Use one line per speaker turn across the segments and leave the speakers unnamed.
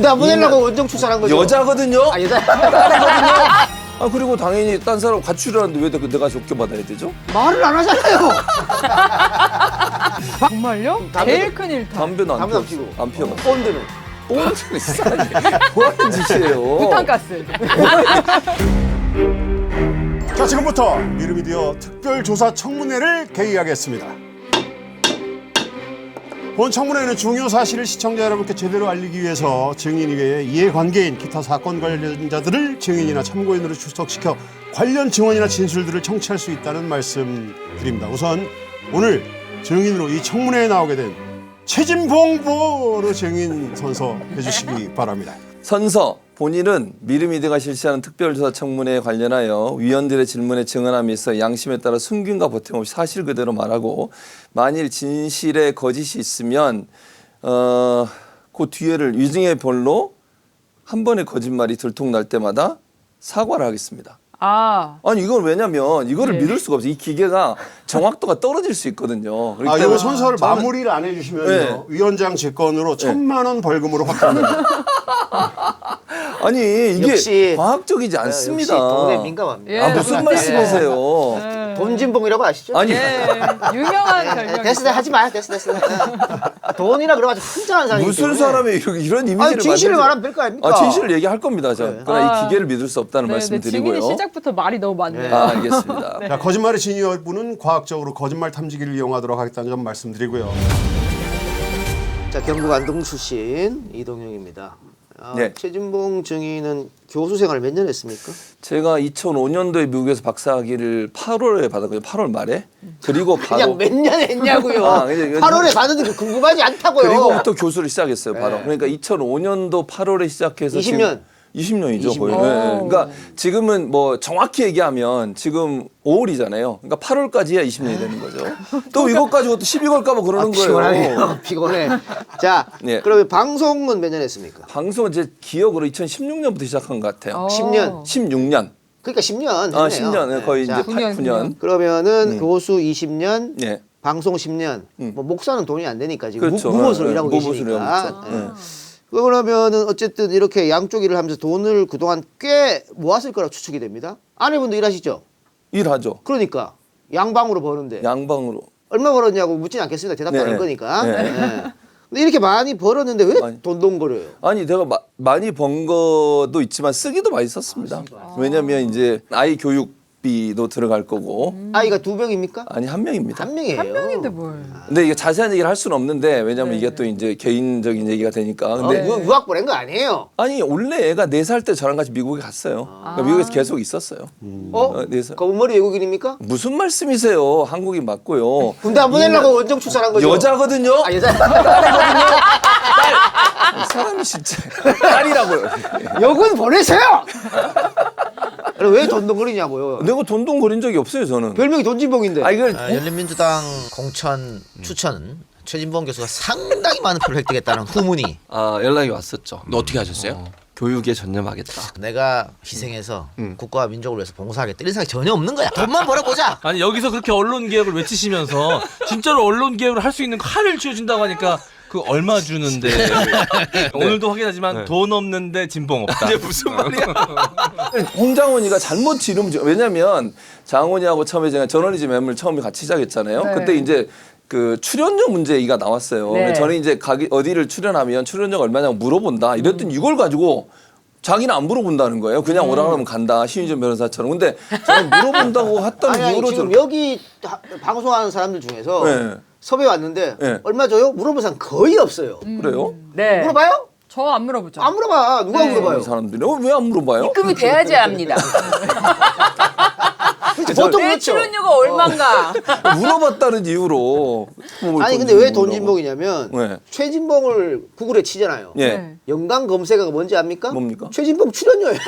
군대 안 보내려고 원정 출산한 거죠?
여자거든요.
아, 여자.
아 그리고 당연히 딴 사람 가출하는데 왜 내가 쫓겨받아야 되죠?
말을 안 하잖아요.
정말요? 제일 큰 일탈.
담배는 안
담배 안
피웠어.
피고.
안 피워봤어.
본드는.
본드는 이상하게 뭐 하는 짓이에요?
부탄가스.
자, 지금부터 미르미디어 특별조사 청문회를 개의하겠습니다. 본 청문회는 중요 사실을 시청자 여러분께 제대로 알리기 위해서 증인 이외에 이해관계인 기타 사건 관련자들을 증인이나 참고인으로 출석시켜 관련 증언이나 진술들을 청취할 수 있다는 말씀 드립니다. 우선 오늘 증인으로 이 청문회에 나오게 된 최진봉 부로 증인 선서해 주시기 바랍니다.
선서 본인은 미르미디어가 실시하는 특별조사 청문회에 관련하여 위원들의 질문에 증언함에 있어 양심에 따라 숨김과 보탬 없이 사실 그대로 말하고 만일 진실에 거짓이 있으면 그 뒤에를 위증의 벌로 한 번의 거짓말이 들통날 때마다 사과를 하겠습니다.
아.
아니 이건 왜냐면 이거를
네.
믿을 수가 없어요. 이 기계가 정확도가 떨어질 수 있거든요. 그렇기
아,
때문에
이거 선서를
저는
마무리를 안 해주시면요.
네.
위원장 직권으로 1,000만 원 벌금으로 확정됩니다.
아니 이게
역시
과학적이지 않습니다.
역시 돈에 민감합니다.
예.
아 무슨 말씀이세요?
돈진봉이라고 아시죠?
아니
예. 유명한 별명.
됐어, 하지 마요. 됐어. 돈이라 그래가지고 흥정한 사람이기
무슨
때문에.
사람이 이런 이미지를
아니, 진실을
만들지-
말하면 될 거 아닙니까?
아, 진실을 얘기할 겁니다. 저.
네.
그러나 이 기계를 믿을 수 없다는 말씀 드리고요.
증인이 시작부터 말이 너무 많네요.
아, 알겠습니다.
자, 거짓말의 진위 여부는 과학적으로 거짓말 탐지기를 이용하도록 하겠다는 점 말씀드리고요.
자, 경북 안동 출신 이동영입니다.
네.
최진봉 증인은 교수 생활 몇 년 했습니까?
제가 2005년도에 미국에서 박사학위를 8월에 받았거든요. 8월 말에. 그리고 바로
그냥 몇 년 했냐고요.
아, 이제
8월에 받았는데 궁금하지 않다고요.
그리고부터 교수를 시작했어요. 바로.
네.
그러니까 2005년도 8월에 시작해서
20년.
20년이죠, 거의.
20년.
네. 그러니까 지금은 뭐 정확히 얘기하면 지금 5월이잖아요. 그러니까 8월까지 해야 20년이 되는 거죠. 또 이것 가지고 또 12월 까봐 그러는 거예요.
피곤하네요. 피곤해. 자,
네.
그러면 방송은 몇 년 했습니까?
방송은 제 기억으로 2016년부터 시작한 것 같아요.
10년.
16년.
그러니까 10년.
아,
했네요.
10년. 거의
자,
이제 9년.
그러면은 교수 20년,
예. 방송
방송 10년. 뭐 목사는 돈이 안 되니까 지금
그렇죠.
무보수로 일하고
무보수로
계시니까.
일하고 있죠.
그러면은 어쨌든 이렇게 양쪽 일을 하면서 돈을 그동안 꽤 모았을 거라고 추측이 됩니다. 아내분도 일하시죠?
일하죠.
그러니까 양방으로 버는데
양방으로.
얼마 벌었냐고 묻지는 않겠습니다. 대답도 안
네.
할 거니까.
네.
네. 근데 이렇게 많이 벌었는데 왜
많이.
돈동거려요?
아니 내가 많이 번 것도 있지만 쓰기도 많이 썼습니다. 왜냐면 이제 아이 교육비도 들어갈 거고.
아이가 2명입니까?
아니 한 명입니다.
한 명이에요.
한 명인데 뭘.
근데 이게 자세한 얘기를 할 수는 없는데 왜냐면 이게 또 이제 개인적인 얘기가 되니까. 근데
유학 보낸 거 아니에요?
아니 원래 애가 4살 때 저랑 같이 미국에 갔어요. 그러니까 미국에서 계속 있었어요. 네 살.
검은머리 외국인입니까?
무슨 말씀이세요? 한국인 맞고요.
군대 안 보내려고 원정 출산한 거죠?
여자거든요.
아, 여자.
이 사람이 진짜 딸이라고요.
여군 보내세요! 그럼 왜 돈동거리냐고요?
내가 돈동거린 적이 없어요 저는.
별명이 돈진봉인데.
아 이걸
열린민주당 공천 추천은 최진봉 교수가 상당히 많은 표를 획득했다는 후문이
연락이 왔었죠.
너 어떻게 하셨어요?
교육에 전념하겠다.
내가 희생해서 국가와 민족을 위해서 봉사하겠다 이런 생각이 전혀 없는 거야. 돈만 벌어보자.
아니 여기서 그렇게 언론 개혁을 외치시면서 진짜로 언론 개혁을 할 수 있는 칼을 쥐어준다고 하니까 그 얼마 주는데 오늘도 확인하지만 돈 없는데 진봉 없다. 이게 무슨 말이야?
홍장원이가 잘못 지름 왜냐면 장원이하고 처음에 제가 저널리즘 M을 처음에 같이 시작했잖아요.
네.
그때 이제 그 출연료 문제 얘기가 나왔어요.
네.
저는 이제 어디를 출연하면 출연료가 얼마냐고 물어본다. 이랬더니 이걸 가지고 자기는 안 물어본다는 거예요. 그냥 오라 그러면 간다. 신유정 변호사처럼. 근데 저는 물어본다고 했던
아니,
이유로
지금 여기 방송하는 사람들 중에서
네.
섭외 왔는데
네.
얼마 줘요? 물어본 사람 거의 없어요.
그래요?
네.
물어봐요?
저 안 물어보죠.
안 물어봐. 누가
네.
물어봐요?
이 사람들이 왜 안 물어봐요?
입금이 돼야지 합니다.
보통
내
그렇죠.
출연료가 얼마인가?
물어봤다는 이유로.
아니 근데 왜 돈진봉이냐면
네.
최진봉을 구글에 치잖아요.
예.
네.
연관 검색어가 뭔지 압니까?
뭡니까?
최진봉 출연료예요.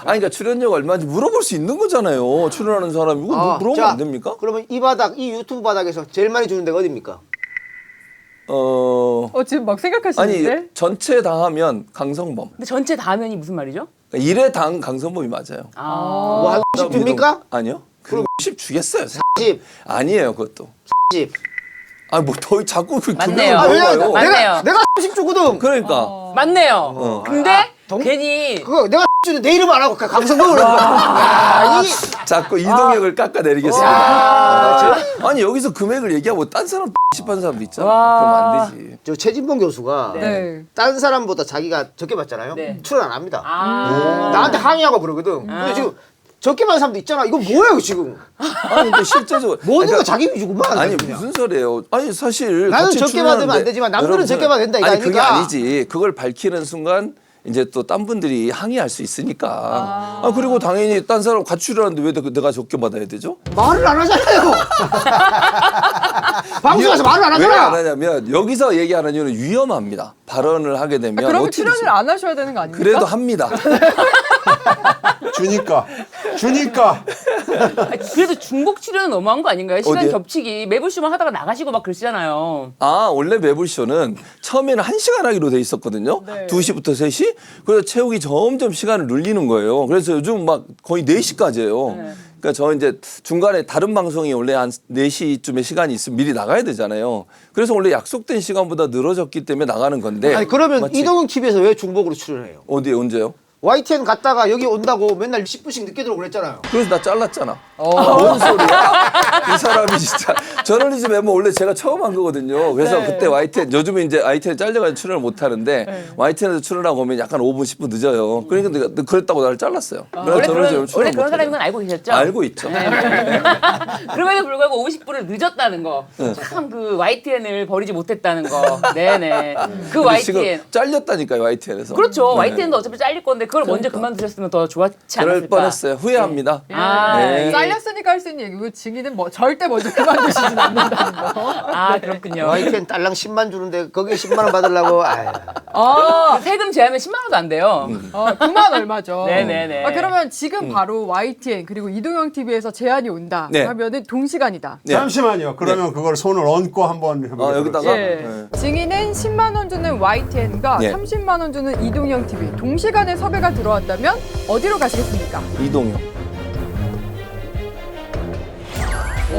아니 그러니까 출연료가 얼마인지 물어볼 수 있는 거잖아요. 출연하는 사람이 이거 물어보면
자,
안 됩니까?
그러면 이 바닥, 이 유튜브 바닥에서 제일 많이 주는 데가 어디입니까?
지금 막 생각하시는데?
아니 전체 다 하면 강성범.
근데 전체 다 하면이 무슨 말이죠?
그러니까 1회 당 강성범이 맞아요.
뭐 한 10 줍니까?
아니요. 그럼 10 주겠어요.
10,
아니에요, 그것도.
10.
아 뭐 더 자꾸 그
맞네요.
금액을
왜냐면
물어봐요.
맞네요.
내가 30 주거든.
그러니까
맞네요. 근데 괜히
그거 내가 주는 내 이름 안 하고 강성동을 거야.
자꾸 이동혁을 깎아내리겠습니다. 아니 여기서 금액을 얘기하고 딴 사람 씹하는 사람도 있잖아. 그러면 안 되지.
저 최진봉 교수가
네.
딴 사람보다 자기가 적게 받잖아요.
네.
출연 안 합니다.
아.
나한테 항의하고 그러거든. 근데 지금 적게 받는 사람도 있잖아. 이거 뭐야 이거 지금?
아니 근데 실제적으로
모든 거
그러니까
자기 위주구만.
아니
그냥.
무슨 소리예요? 아니 사실
나는
같이
적게 받으면 안
출연하는데
되지만 남들은
여러분들,
적게 받아야 된다, 이거
아니 그게
아닙니까?
아니지. 그걸 밝히는 순간 이제 또 딴 분들이 항의할 수 있으니까. 그리고 당연히 딴 사람 같이 출연하는데 왜 내가 적게 받아야 되죠?
말을 안 하잖아요. 방송에서 말을 안
왜 안
하잖아.
하냐면 여기서 얘기하는 이유는 위험합니다. 발언을 하게 되면
그러면
어떻게
출연을
되죠?
안 하셔야 되는 거 아닙니까?
그래도 합니다.
주니까.
그래도 중복 출연은 너무한 거 아닌가요? 시간
어디요?
겹치기. 매불쇼만 하다가 나가시고 막 그러시잖아요.
아 원래 매불쇼는 처음에는 1시간 하기로 돼 있었거든요.
네.
2시부터 3시. 그래서 채우기 점점 시간을 늘리는 거예요. 그래서 요즘 막 거의 4시까지 해요. 그러니까 저 이제 중간에 다른 방송이 원래 한 4시쯤에 시간이 있으면 미리 나가야 되잖아요. 그래서 원래 약속된 시간보다 늘어졌기 때문에 나가는 건데.
아니 그러면
맞지?
이동형 TV에서 왜 중복으로 출연해요?
어디에 언제요?
YTN 갔다가 여기 온다고 맨날 10분씩 늦게 들어오고 그랬잖아요.
그래서 나 잘랐잖아. 뭔 소리야? 이 사람이 진짜 저널리즘 멤버 원래 제가 처음 한 거거든요. 그래서 그때 YTN 요즘에 이제 YTN 잘려가지고 출연을 못 하는데 YTN에서 출연하고 오면 약간 5분 10분 늦어요. 그러니까 내가 그랬다고 나를 잘랐어요. 그래서
원래
저널리즘
그런, 원래 그런 사람인 건 알고 계셨죠?
알고 있죠.
그럼에도 불구하고 50분을 늦었다는 거. 참 그 YTN을 버리지 못했다는 거. 네네. 그
근데 지금
YTN.
잘렸다니까요 YTN에서.
그렇죠. YTN도 어차피 잘릴 건데 그걸 먼저 그만두셨으면 더 좋았지
그럴
않았을까.
뻔했어요. 후회합니다.
아,
네.
잘렸으니까 할 수 있는 얘기고 증인은 뭐 절대 먼저 그만두시진 않는다는 거.
아 그렇군요.
YTN 딸랑 10만 주는데 거기에 10만 원 받으려고. 아유.
아,
세금 제하면 10만 원도 안 돼요.
9만 얼마죠.
네네네.
아, 그러면 지금 바로 YTN 그리고 이동형 TV에서 제안이 온다
네.
하면은 동시간이다.
네.
잠시만요. 그러면 그걸 손을 얹고 한번 해보겠습니다.
여기다가
예.
네.
증인은 10만 원 주는 YTN과
네.
30만 원 주는 이동형 TV 동시간에 섭외가 들어왔다면 어디로 가시겠습니까?
이동형.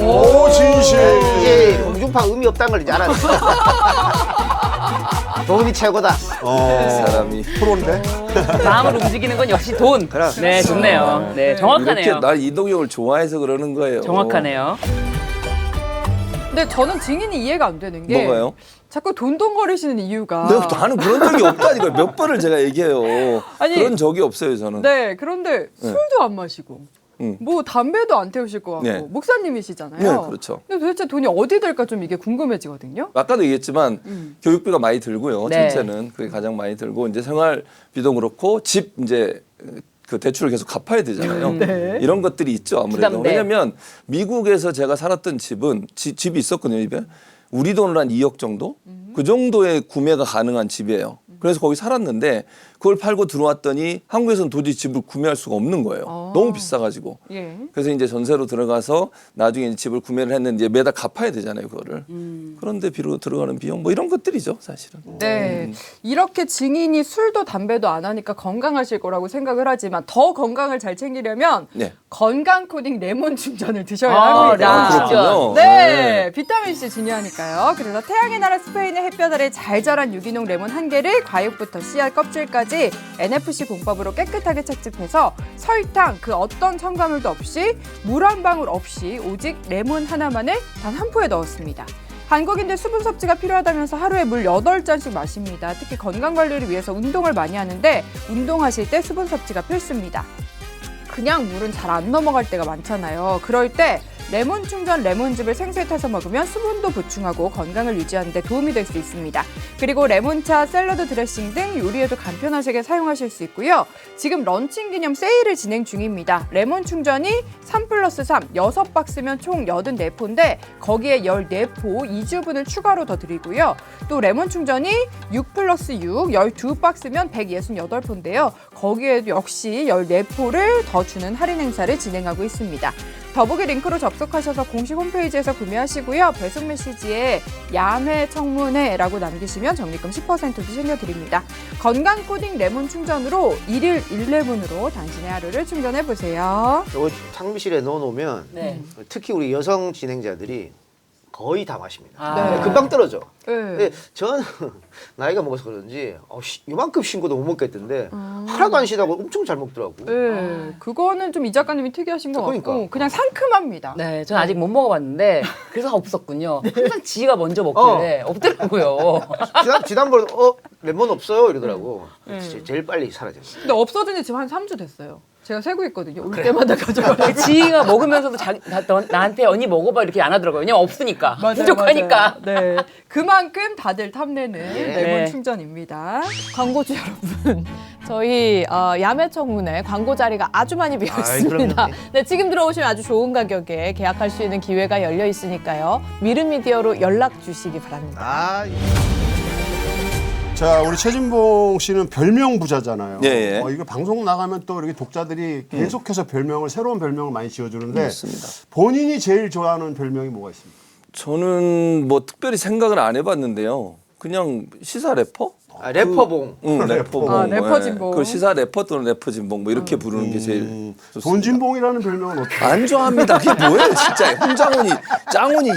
오, 진실.
이제 공중파 의미 없다는 걸 이제 알았어. 돈이 최고다.
사람이
프로인데.
마음을 움직이는 건 역시 돈.
그럼.
네 좋네요. 네 정확하네요.
이렇게 날 이동형을 좋아해서 그러는 거예요.
정확하네요.
근데 저는 증인이 이해가 안 되는 게
뭐가요?
자꾸 돈돈거리시는 이유가
나는 그런 적이 없다니까 몇 번을 제가 얘기해요.
아니,
그런 적이 없어요 저는.
네, 그런데 술도 안 마시고
응.
뭐 담배도 안 태우실 것 같고
네.
목사님이시잖아요.
네, 그렇죠.
근데 도대체 돈이 어디 들까 좀 이게 궁금해지거든요.
아까도 얘기했지만 교육비가 많이 들고요.
네.
첫째는 그게 가장 많이 들고 이제 생활비도 그렇고 집 이제 그 대출을 계속 갚아야 되잖아요.
네.
이런 것들이 있죠 아무래도.
부담돼.
왜냐하면 미국에서 제가 살았던 집은 집이 있었거든요. 집에 우리 돈으로 한 2억 정도 그 정도의 구매가 가능한 집이에요. 그래서 거기 살았는데 그걸 팔고 들어왔더니 한국에서는 도저히 집을 구매할 수가 없는 거예요. 너무 비싸가지고.
예.
그래서 이제 전세로 들어가서 나중에 이제 집을 구매를 했는데 매달 갚아야 되잖아요, 그거를. 그런데 비로 들어가는 비용 뭐 이런 것들이죠, 사실은.
네. 이렇게 증인이 술도 담배도 안 하니까 건강하실 거라고 생각을 하지만 더 건강을 잘 챙기려면
네.
건강 코딩 레몬 충전을 드셔야
아,
합니다.
그렇군요.
네, 비타민 C 중요하니까요. 그래서 태양의 나라 스페인의 햇볕 아래 잘 자란 유기농 레몬 한 개를 과육부터 씨앗 껍질까지 NFC 공법으로 깨끗하게 채집해서 설탕 그 어떤 첨가물도 없이 물 한 방울 없이 오직 레몬 하나만을 단 한 포에 넣었습니다. 한국인들 수분 섭취가 필요하다면서 하루에 물 8잔씩 마십니다. 특히 건강 관리를 위해서 운동을 많이 하는데 운동하실 때 수분 섭취가 필수입니다. 그냥 물은 잘 안 넘어갈 때가 많잖아요. 그럴 때 레몬 충전 레몬즙을 생수에 타서 먹으면 수분도 보충하고 건강을 유지하는 데 도움이 될 수 있습니다. 그리고 레몬차, 샐러드 드레싱 등 요리에도 간편하시게 사용하실 수 있고요. 지금 런칭 기념 세일을 진행 중입니다. 레몬 충전이 3+3, 6박스면 총 84포인데 거기에 14포 2주분을 추가로 더 드리고요. 또 레몬 충전이 6+6, 12박스면 168포인데요. 거기에도 역시 14포를 더 주는 할인 행사를 진행하고 있습니다. 더보기 링크로 접속하셔서 공식 홈페이지에서 구매하시고요. 배송 메시지에 야매 청문회라고 남기시면 적립금 10%도 챙겨드립니다. 건강 코딩 레몬 충전으로 1일 1레몬으로 당신의 하루를 충전해보세요.
이거 탕비실에 넣어놓으면
네.
특히 우리 여성 진행자들이 거의 다 마십니다.
아.
네, 금방 떨어져.
네.
근데 저는 나이가 먹어서 그런지 요만큼 신 것도 못 먹겠던데 하나도 안 시다고 엄청 잘 먹더라고.
네, 그거는 좀 이 작가님이 특이하신 것
그러니까.
같고 그냥 상큼합니다.
네, 저는 아직 못 먹어봤는데 그래서 없었군요. 항상 지가 먼저 먹길래 없더라고요.
지난번에 레몬 없어요 이러더라고. 제일 빨리 사라졌어.
근데 없어진 지 지금 한 3주 됐어요. 제가 세고 있거든요. 올 때마다 가져가요.
지가 먹으면서도 나한테 언니 먹어봐 이렇게 안 하더라고요. 왜냐면 없으니까. 부족하니까.
네, 그만큼 다들 탐내는
네.
레몬 충전입니다.
광고주 여러분, 저희 야매청문회 광고 자리가 아주 많이 비어 있습니다.
그럼요.
네, 지금 들어오시면 아주 좋은 가격에 계약할 수 있는 기회가 열려 있으니까요. 미르미디어로 연락 주시기 바랍니다.
아,
자, 우리 최진봉 씨는 별명 부자잖아요.
예, 예.
이거 방송 나가면 또 이렇게 독자들이 계속해서 새로운 별명을 많이 지어주는데
맞습니다.
본인이 제일 좋아하는 별명이 뭐가 있습니까?
저는 뭐 특별히 생각을 안 해봤는데요. 그냥 시사 래퍼?
래퍼봉.
응, 래퍼봉.
아, 래퍼 진봉.
그 시사 래퍼 또는 래퍼 진봉 뭐 이렇게 부르는 게 제일 좋습니다.
돈진봉이라는 별명은 어떻게?
안 좋아합니다. 그게 뭐예요, 진짜. 홍장훈이, 짱훈이,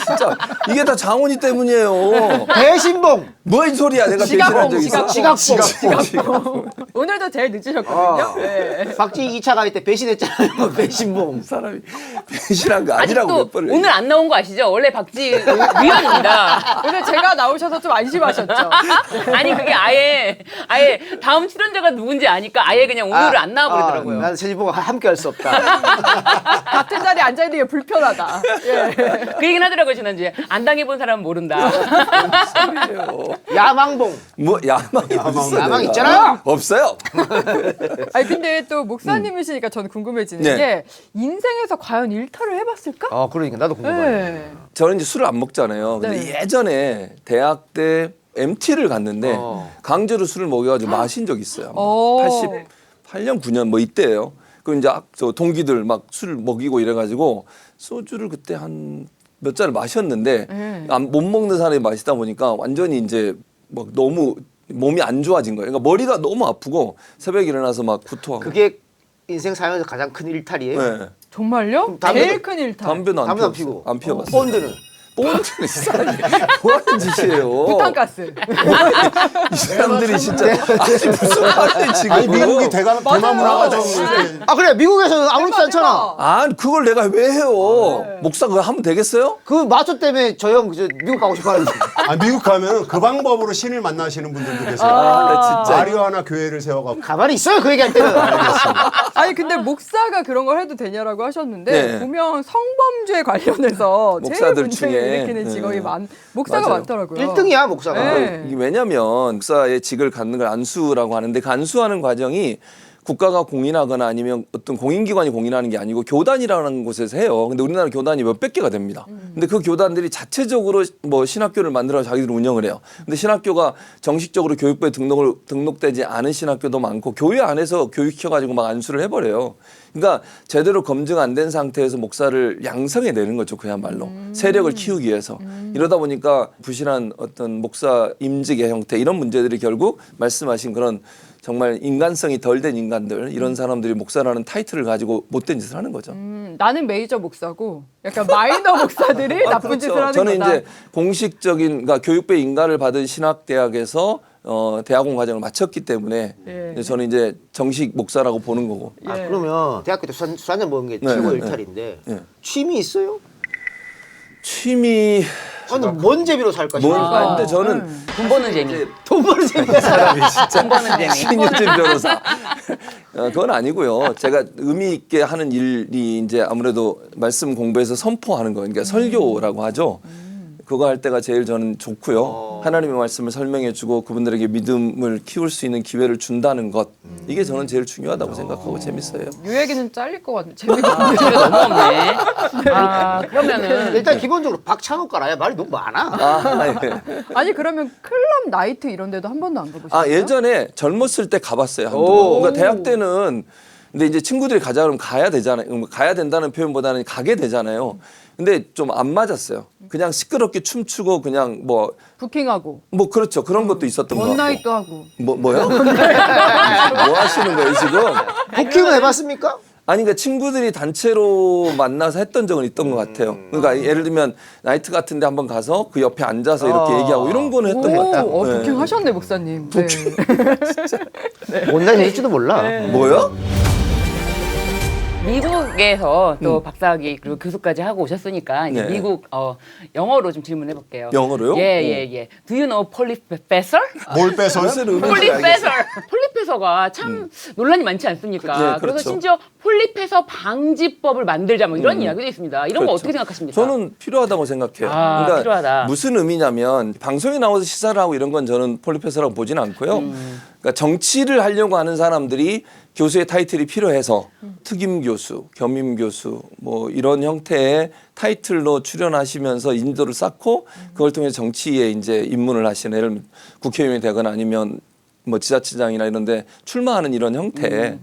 진짜. 이게 다 장훈이 때문이에요.
배신봉.
뭔 소리야, 내가 배신한 적 있어?
지각봉.
오늘도 제일 늦으셨거든요. 네.
박지 2차 가위 때 배신했잖아요. 배신봉.
사람이 배신한 거 아니라고
아직도
몇 번을.
오늘 안 나온 거 아시죠? 원래 박지 위원입니다.
오늘 제가 나오셔서 좀 안심하셨죠.
아니 그게 아예 다음 출연자가 누군지 아니까 아예 그냥 오늘은 안 나와버리더라고요.
나는 최진봉과 함께 할 수 없다.
같은 자리에 앉아있는 게 불편하다. 예.
그 얘기는 하더라고요 지난주에. 안 당해본 사람은 모른다.
야망봉.
뭐, 야망이 없어.
야망 있잖아요.
없어요.
아니 근데 또 목사님이시니까 저는 궁금해지는
네.
게 인생에서 과연 일탈을 해봤을까?
그러니까 나도 궁금해.
네.
저는 이제 술을 안 먹잖아요. 근데
네.
예전에 대학 때 MT를 갔는데 강제로 술을 먹여가지고 마신 적 있어요.
오.
88년, 9년 뭐 이때예요. 그 이제 저 동기들 막 술 먹이고 이래가지고 소주를 그때 한 몇 잔을 마셨는데 못 먹는 사람이 마시다 보니까 완전히 이제 막 너무 몸이 안 좋아진 거예요. 그러니까 머리가 너무 아프고 새벽에 일어나서 막 구토하고.
그게 인생 사연에서 가장 큰 일탈이에요.
네.
정말요?
담배도-
제일 큰 일탈.
담배는
담배 안
피웠어요.
피고.
안 피워봤어요.
본드는.
본드는 이 사람이 뭐 하는 짓이에요.
부탄가스.
이 사람들이 진짜 아니 무슨 말이야 지금.
아니 미국이 대마 문화가 좀
그래 미국에서는 아무렇지 않잖아.
아 그걸 내가 왜 해요. 목사 그거 하면 되겠어요?
그 마초 때문에 저 형 미국 가고 싶어하는데.
미국 가면 그 방법으로 신을 만나시는 분들도 계세요.
나 진짜.
마리화나 교회를 세워갖고.
가만히 있어요 그 얘기할 때는.
아니 근데 목사가 그런 걸 해도 되냐라고 하셨는데
네.
보면 성범죄 관련해서 제일
목사들
문제를
중에,
일으키는 직업이
네.
목사가
맞아요.
많더라고요.
1등이야 목사가.
네.
이게 왜냐면 목사의 직을 갖는 걸 안수라고 하는데 그 안수하는 과정이 국가가 공인하거나 아니면 어떤 공인기관이 공인하는 게 아니고 교단이라는 곳에서 해요. 근데 우리나라 교단이 몇백 개가 됩니다. 근데 그 교단들이 자체적으로 뭐 신학교를 만들어 자기들이 운영을 해요. 근데 신학교가 정식적으로 교육부에 등록되지 않은 신학교도 많고 교회 안에서 교육시켜가지고 막 안수를 해버려요. 그러니까 제대로 검증 안 된 상태에서 목사를 양성해 내는 거죠. 그야말로 세력을 키우기 위해서. 이러다 보니까 부실한 어떤 목사 임직의 형태 이런 문제들이 결국 말씀하신 그런 정말 인간성이 덜 된 인간들 이런 사람들이 목사라는 타이틀을 가지고 못된 짓을 하는 거죠.
나는 메이저 목사고 약간 마이너 목사들이 나쁜
그렇죠.
짓을 하는
저는
거다.
이제 공식적인 그러니까 교육부의 인가를 받은 신학대학에서 대학원 과정을 마쳤기 때문에
예.
저는 이제 정식 목사라고 보는 거고.
예.
그러면 대학교 때 술 한잔 먹은 게
네,
최고
네,
일탈인데
네.
취미 있어요?
취미
아니 뭔 재미로 살까 싶어.
뭐 근데 저는
돈 버는 재미.
돈 버는 재미야.
사람이 진짜
돈 버는 재미.
신유진 변호사. 그건 아니고요. 제가 의미 있게 하는 일이 이제 아무래도 말씀 공부해서 선포하는 거, 그러니까 설교라고 하죠. 그거 할 때가 제일 저는 좋고요. 하나님의 말씀을 설명해주고 그분들에게 믿음을 키울 수 있는 기회를 준다는 것. 이게 저는 제일 중요하다고 생각하고 재밌어요.
유 얘기는 잘릴 것 같네. 재미가
아, 집에 너무 없네. 아, 그러면은
일단 기본적으로 박찬호 깔아야 말이 너무 많아.
예.
아니 그러면 클럽 나이트 이런 데도 한 번도 안 가보셨어요?
예전에 젊었을 때 가봤어요. 한두 번. 그러니까 대학 때는 근데 이제 친구들이 가자 그러면 가야 되잖아요. 가야 된다는 표현보다는 가게 되잖아요. 근데 좀 안 맞았어요. 그냥 시끄럽게 춤추고 그냥 뭐
부킹하고
그렇죠. 그런 것도 있었던 것 같고.
원나잇도 하고
뭐요? 뭐 하시는 거예요 지금?
부킹은 해봤습니까?
아니 그러니까 친구들이 단체로 만나서 했던 적은 있던 것 같아요. 그러니까 예를 들면 나이트 같은데 한번 가서 그 옆에 앉아서 이렇게 얘기하고 이런 거는 했던 것 같아요.
오,
네.
부킹하셨네 목사님. 네.
온라인 해줄지도 몰라.
뭐요?
미국에서 또 박사학위 그리고 교수까지 하고 오셨으니까 이제
네.
미국 영어로 좀 질문해 볼게요.
영어로요?
예. Do you know polyprofessor?
뭘 뺏어요?
무슨 의미인지
폴리페서. 폴리페서가 참 논란이 많지 않습니까?
네,
그래서
그렇죠.
심지어 폴리페서 방지법을 만들자 뭐 이런 이야기도 있습니다. 이런 거
그렇죠.
어떻게 생각하십니까?
저는 필요하다고 생각해요.
아,
그러니까
필요하다.
무슨 의미냐면 방송에 나와서 시사를 하고 이런 건 저는 폴리페서라고 보지는 않고요. 그러니까 정치를 하려고 하는 사람들이 교수의 타이틀이 필요해서 특임 교수, 겸임 교수 뭐 이런 형태의 타이틀로 출연하시면서 인도를 쌓고 그걸 통해 정치에 이제 입문을 하시는 예를 들면 국회의원이 되거나 아니면 뭐 지자체장이나 이런데 출마하는 이런 형태.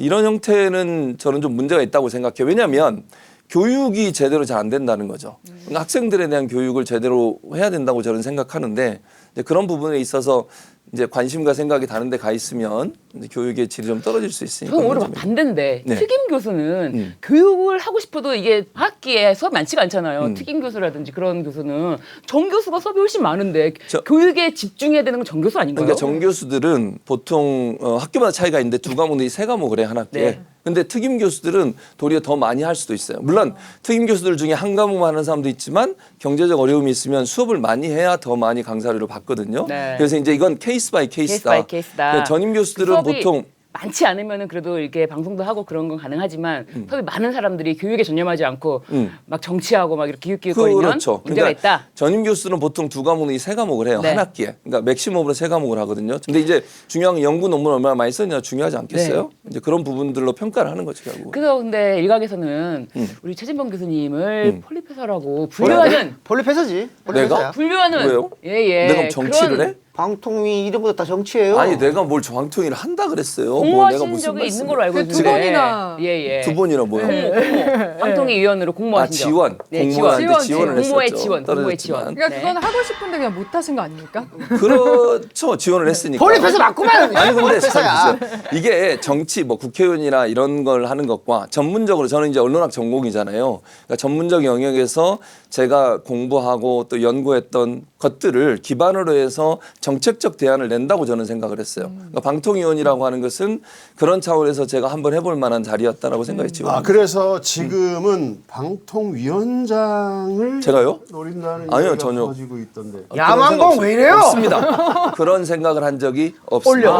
이런 형태는 저는 좀 문제가 있다고 생각해요. 왜냐하면 교육이 제대로 잘 안 된다는 거죠. 그러니까 학생들에 대한 교육을 제대로 해야 된다고 저는 생각하는데 이제 그런 부분에 있어서 이제 관심과 생각이 다른 데 가 있으면 이제 교육의 질이 좀 떨어질 수 있으니까.
저는 오히려
문제입니다.
반대인데
네.
특임 교수는 교육을 하고 싶어도 이게 학기에 수업이 많지가 않잖아요. 특임 교수라든지 그런 교수는 정 교수가 수업이 훨씬 많은데 교육에 집중해야 되는 건 정 교수 아닌가요?
그러니까 정교수들은 보통 학교마다 차이가 있는데 2과목 내지 3과목을 해 한 학기에.
네.
근데 특임 교수들은 도리어 더 많이 할 수도 있어요. 물론 특임 교수들 중에 한 과목만 하는 사람도 있지만 경제적 어려움이 있으면 수업을 많이 해야 더 많이 강사료를 받거든요.
네.
그래서 이제 이건 케이스 바이 케이스다.
바이 케이스다.
전임 교수들은
수업이
보통
많지 않으면은 그래도 이렇게 방송도 하고 그런 건 가능하지만 수업이 많은 사람들이 교육에 전념하지 않고 막 정치하고 막 이렇게 기웃기웃거리면
그렇죠.
문제가
그러니까
있다.
전임 교수는 보통 2과목 내지 3과목을 해요.
네.
한 학기에. 그러니까 맥시멈으로 3과목을 하거든요. 근데 이제 중요한 건 연구 논문 얼마나 많이 썼냐 중요하지 않겠어요? 이제 그런 부분들로 평가를 하는 거죠, 결국.
그래서 근데 일각에서는 우리 최진범 교수님을 폴리페서라고 분류하는
폴리페서지.
내가?
분류하는
왜요?
예예.
내가 정치를 해?
방통위 이름보다 다 정치예요.
아니 내가 뭘 정황통일을 한다 그랬어요. 뭐 내가
공모하신
무슨
적이 있는
말씀을.
걸로 알고
그
있는데
두 번이나.
예예.
두 번이나 뭐요?
방통위 위원으로 공모하신 적.
지원.
네,
공무원한테
지원.
지원을
공모의
했었죠.
지원, 공모의
떨어졌지만.
지원.
그러니까
네.
그건 하고 싶은데 그냥 못 하신 거 아닙니까?
그렇죠. 지원을 했으니까.
폴리페서 맞구만.
아니 근데
폴리페서야.
참 보세요. 이게 정치 뭐 국회의원이나 이런 걸 하는 것과 전문적으로 저는 이제 언론학 전공이잖아요. 그러니까 전문적 영역에서 제가 공부하고 또 연구했던 것들을 기반으로 해서 정책적 대안을 낸다고 저는 생각을 했어요. 그러니까 방통위원이라고 하는 것은 그런 차원에서 제가 한번 해볼 만한 자리였다라고 생각했죠.
아, 그래서 지금은 방통위원장을
제가요?
노린다는
아니요,
얘기가
전혀.
퍼지고 있던데.
야만공 왜 이래요?
없습니다. 그런 생각을 한 적이 없습니다.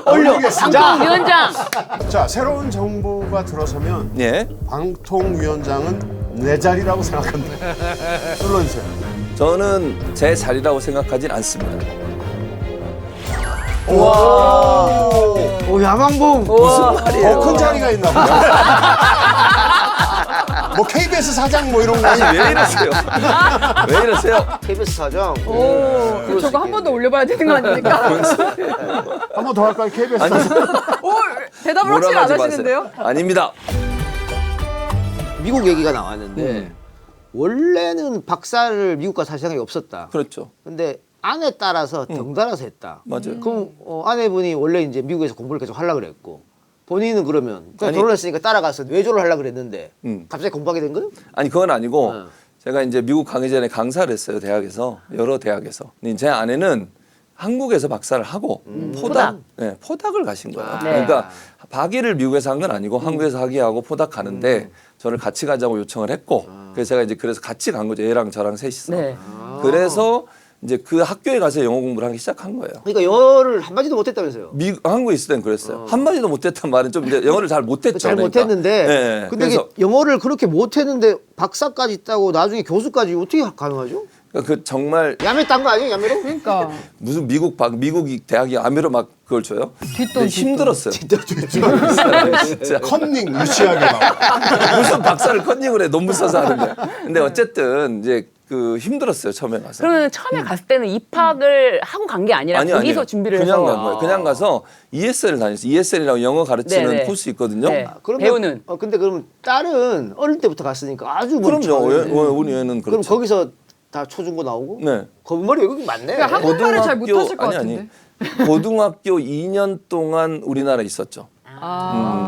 올리겠습니다.
위원장.
자, 새로운 정부가 들어서면
예.
방통위원장은 내 자리라고 생각합니다. 눌러주세요.
저는 제 자리라고 생각하진 않습니다.
오, 야만봉.
무슨 말이에요?
더 큰 자리가 있나 보다. 뭐 KBS 사장 뭐 이런 거.
아니 왜 이러세요? 왜 이러세요?
KBS 사장.
오, 저거 한 번 더 올려봐야 되는 거 아닙니까?
한 번 더 할까요? KBS
아니
사장.
오, 대답을 확실히 안
몰아가지
하시는데요?
마세요. 아닙니다.
미국 얘기가 나왔는데 원래는 박사를 미국 가서 할 생각이 없었다.
그렇죠.
근데 아내 따라서 덩달아서 했다.
맞아요.
그럼 아내분이 원래 이제 미국에서 공부를 계속 하려고 그랬고 본인은 그러면 그냥
아니,
결혼했으니까 따라가서 외조를 하려고 그랬는데
음.
갑자기 공부하게 된 거예요?
아니 그건 아니고
어.
제가 이제 미국 가기 전에 강사를 했어요. 대학에서 여러 대학에서. 근데 제 아내는 한국에서 박사를 하고 포닥, 네, 포닥을 가신 거예요.
아.
그러니까 박의를 미국에서 한 건 아니고 한국에서 학위하고 포닥 가는데 저를 같이 가자고 요청을 했고 그래서 제가 이제 그래서 같이 간 거죠. 얘랑 저랑 셋이서.
네.
그래서 이제 그 학교에 가서 영어 공부를 하기 시작한 거예요.
그러니까 영어를 한마디도 못했다면서요?
한국에 있을 땐 그랬어요. 한마디도 못했단 말은 좀 이제 영어를 잘 못했죠.
잘
그러니까.
못했는데
네,
근데
그래서
이게 영어를 그렇게 못했는데 박사까지 있다고 나중에 교수까지 어떻게 가능하죠?
그 정말
야매 딴 거 아니에요? 야매로?
그러니까
무슨 미국 대학이 아메로 막 그걸 줘요?
뒷돈,
네, 힘들었어요.
진짜
진짜
컨닝 유치하게 막.
무슨 박사를 컨닝을 해 논문 써서 하는데. 근데 어쨌든 이제 그 힘들었어요 처음에 가서.
그러면 처음에 갔을 때는 입학을 하고 간 게 아니라
아니요,
거기서
아니요.
준비를
그냥
해서
간 거예요. 그냥 가서 ESL을 다녔어요. ESL이라고 영어 가르치는
네네.
코스 있거든요.
네.
그러면,
배우는.
근데 그럼 딸은 어릴 때부터 갔으니까 아주 멀죠.
그럼요. 우리 애는
그럼
그렇죠.
거기서 다 초중고 나오고?
네.
거짓말이 외국인 많네.
그러니까 한국말을 잘 못하실 것 같은데.
고등학교 2년 동안 우리나라에 있었죠.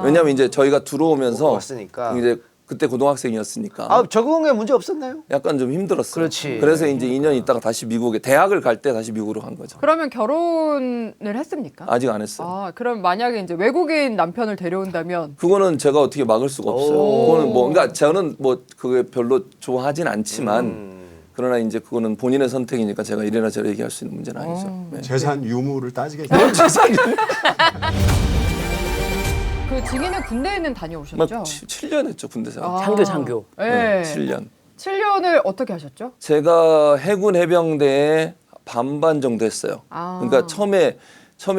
왜냐하면 이제 저희가 들어오면서
왔으니까.
이제 그때 고등학생이었으니까
아, 적응에 문제 없었나요?
약간 좀 힘들었어요.
그렇지.
그래서 이제 2년 있다가 다시 미국에 대학을 갈 때 다시 미국으로 간 거죠.
그러면 결혼을 했습니까?
아직 안 했어요.
아, 그럼 만약에 이제 외국인 남편을 데려온다면
그거는 제가 어떻게 막을 수가 없어요.
오.
그거는 뭐 그러니까 저는 뭐 그게 별로 좋아하진 않지만 그러나 이제 그거는 본인의 선택이니까 제가 이래나 저래 얘기할 수 있는 문제는 아니죠. 네.
재산 유무를 따지겠죠.
그 증인은 군대에는
막
다녀오셨죠?
7년 했죠 군대 생활.
장교.
네.
7년.
7년을 어떻게 하셨죠?
제가 해군 해병대에 반반 정도 했어요.
아.
그러니까 처음에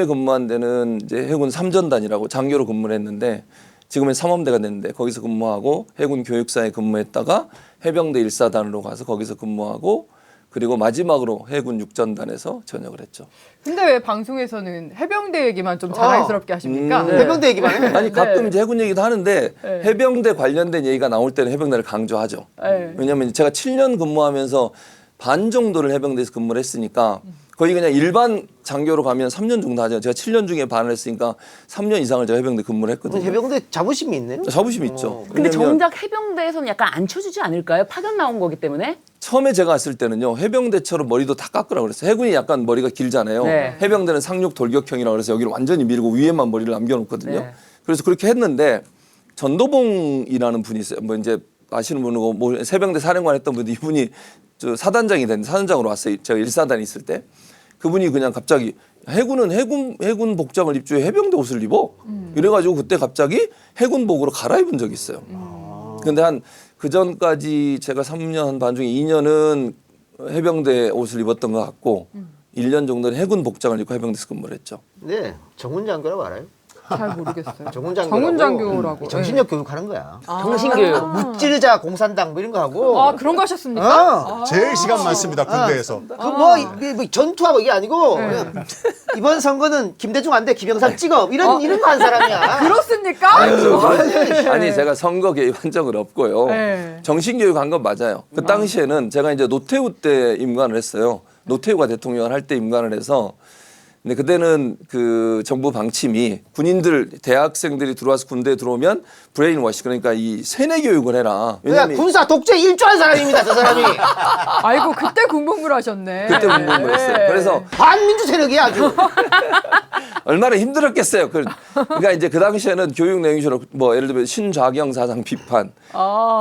근무한 데는 이제 해군 3전단이라고 장교로 근무를 했는데 지금은 3함대가 됐는데 거기서 근무하고 해군 교육사에 근무했다가 해병대 1사단으로 가서 거기서 근무하고 그리고 마지막으로 해군 6전단에서 전역을 했죠.
근데 왜 방송에서는 해병대 얘기만 좀 자랑스럽게 하십니까?
해병대 얘기만 해.
아니 가끔 이제 해군 얘기도 하는데
네.
해병대 관련된 얘기가 나올 때는 해병대를 강조하죠.
네.
왜냐하면 제가 7년 근무하면서 반 정도를 해병대에서 근무를 했으니까 거의 그냥 일반 장교로 가면 3년 정도 하죠. 제가 7년 중에 반을 했으니까 3년 이상을 제가 해병대 근무를 했거든요.
해병대 자부심이 있네요.
자부심 있죠.
근데
왜냐면
정작 해병대에서는 약간 안 쳐주지 않을까요? 파견 나온 거기 때문에.
처음에 제가 갔을 때는요 해병대처럼 머리도 다 깎으라고 그랬어요. 해군이 약간 머리가 길잖아요.
네.
해병대는 상륙 돌격형이라고 그래서 여기를 완전히 밀고 위에만 머리를 남겨놓거든요.
네.
그래서 그렇게 했는데 전도봉이라는 분이 있어요. 뭐 이제 아시는 분이고 뭐 해병대 사령관 했던 분이 이분이 저 사단장이 됐는데 사단장으로 왔어요. 제가 1사단에 있을 때 그분이 그냥 갑자기 해군은 해군 복장을 입주해 해병대 옷을 입어. 이래가지고 그때 갑자기 해군복으로 갈아입은 적이 있어요. 근데 한 그 전까지 제가 3년 반 중에 2년은 해병대 옷을 입었던 것 같고 1년 정도는 해군 복장을 입고 해병대에서 근무를 했죠.
네, 정훈 장교라고 알아요?
잘 모르겠어요.
정훈 장교라고.
정훈 장교라고.
정신력 교육하는 거야.
정신교육.
무찌르자 공산당 뭐 이런 거 하고.
아, 그런 거 하셨습니까?
어.
제일 시간 많습니다 군대에서.
뭐 전투하고 이게 아니고 그냥 이번 선거는 김대중 안 돼 기병상 찍어 이런 거 한 사람이야.
그렇습니까?
아니 제가 선거 개입한 적은 없고요.
네.
정신교육 한 건 맞아요. 그 당시에는 제가 이제 노태우 때 임관을 했어요. 노태우가 대통령을 할 때 임관을 해서 근데 그때는 그 정부 방침이 군인들 대학생들이 들어와서 군대에 들어오면 브레인 워시 그러니까 이 세뇌 교육을 해라.
그냥
왜냐면
군사 독재 일조한 사람입니다, 저 사람이.
아이고, 그때 군복무를 하셨네.
그때 문공을 했어요.
네.
그래서
반민주 세력이야 아주.
얼마나 힘들었겠어요. 그러니까 이제 그 당시에는 교육 내용이 주로 뭐 예를 들면 신좌경 사상 비판,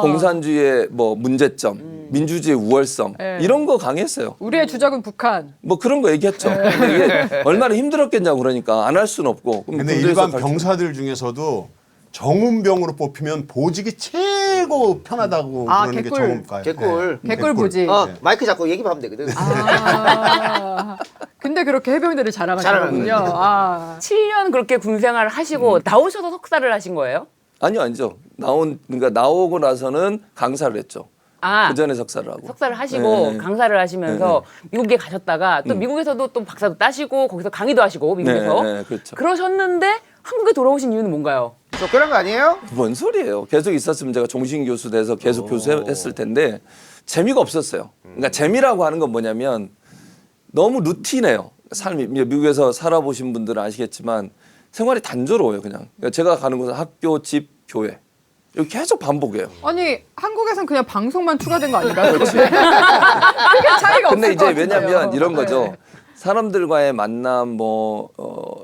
공산주의의 뭐 문제점, 민주주의 우월성
네.
이런 거 강했어요.
우리의 주적은 북한.
뭐 그런 거 얘기했죠. 근데 이게 얼마나 힘들었겠냐고 그러니까 안 할 수는 없고. 그럼
근데
군대에서
일반 병사들 중에서도 정훈병으로 뽑히면 보직이 최고 편하다고
아,
그러는 게
개꿀.
정훈과예요.
개꿀.
개꿀 보지.
마이크 잡고 얘기만 하면 되거든.
아, 근데 그렇게 해병대를 자랑하시는군요. 아.
7년 그렇게 군 생활을 하시고 나오셔서 석사를 하신 거예요?
아니죠. 그러니까 나오고 나서는 강사를 했죠.
아,
그 전에 석사를 하고.
석사를 하시고
네.
강사를 하시면서 미국에 가셨다가 또 미국에서도 또 박사도 따시고 거기서 강의도 하시고 미국에서
네, 그렇죠.
그러셨는데 한국에 돌아오신 이유는 뭔가요?
쫓겨난 거 아니에요?
뭔 소리예요? 계속 있었으면 제가 종신 교수 돼서 계속 교수했을 텐데 재미가 없었어요. 그러니까 재미라고 하는 건 뭐냐면 너무 루틴해요. 삶이 미국에서 살아보신 분들은 아시겠지만 생활이 단조로워요. 그냥 그러니까 제가 가는 곳은 학교, 집, 교회 이거 계속 반복해요.
아니, 한국에선 그냥 방송만 추가된 거 아닌가요? 그렇지. 그게 차이가 없을
근데 이제
것 같은데요.
왜냐면 이런 거죠.
네.
사람들과의 만남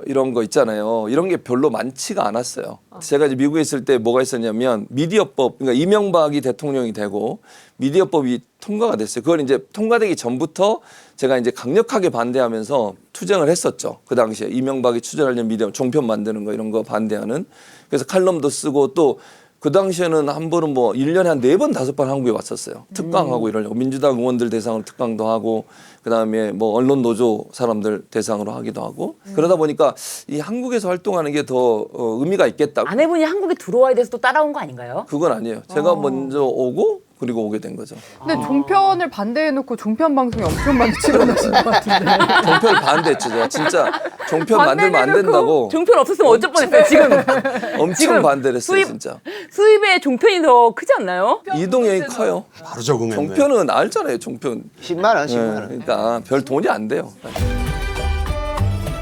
이런 거 있잖아요. 이런 게 별로 많지가 않았어요. 제가 이제 미국에 있을 때 뭐가 있었냐면 미디어법, 그러니까 이명박이 대통령이 되고 미디어법이 통과가 됐어요. 그걸 이제 통과되기 전부터 제가 이제 강력하게 반대하면서 투쟁을 했었죠. 그 당시에 이명박이 추진하려는 미디어 종편 만드는 거 이런 거 반대하는. 그래서 칼럼도 쓰고 또 그 당시에는 한 번은 뭐 1년에 한 4번, 5번 한국에 왔었어요. 특강하고 이러려고. 민주당 의원들 대상으로 특강도 하고 그다음에 뭐 언론 노조 사람들 대상으로 하기도 하고 그러다 보니까 이 한국에서 활동하는 게 더 의미가 있겠다.
아내분이 한국에 들어와야 돼서 또 따라온 거 아닌가요?
그건 아니에요. 제가 먼저 오고 그리고 오게 된 거죠.
근데 종편을 반대해놓고 종편 방송에 엄청 많이 출연하신 것 같은데.
종편을 반대했죠. 제가 진짜 종편 만들면 안
반대해놓고
된다고
종편 없었으면 어쩔 뻔했어요. 지금
엄청
지금
반대를 했어요.
수입-
진짜.
수입의 종편이 더 크지 않나요?
이동형이 커요.
바로 적응했네.
종편은 알잖아요. 종편.
10만 원,
예,
10만 원.
그러니까 별 돈이 안 돼요.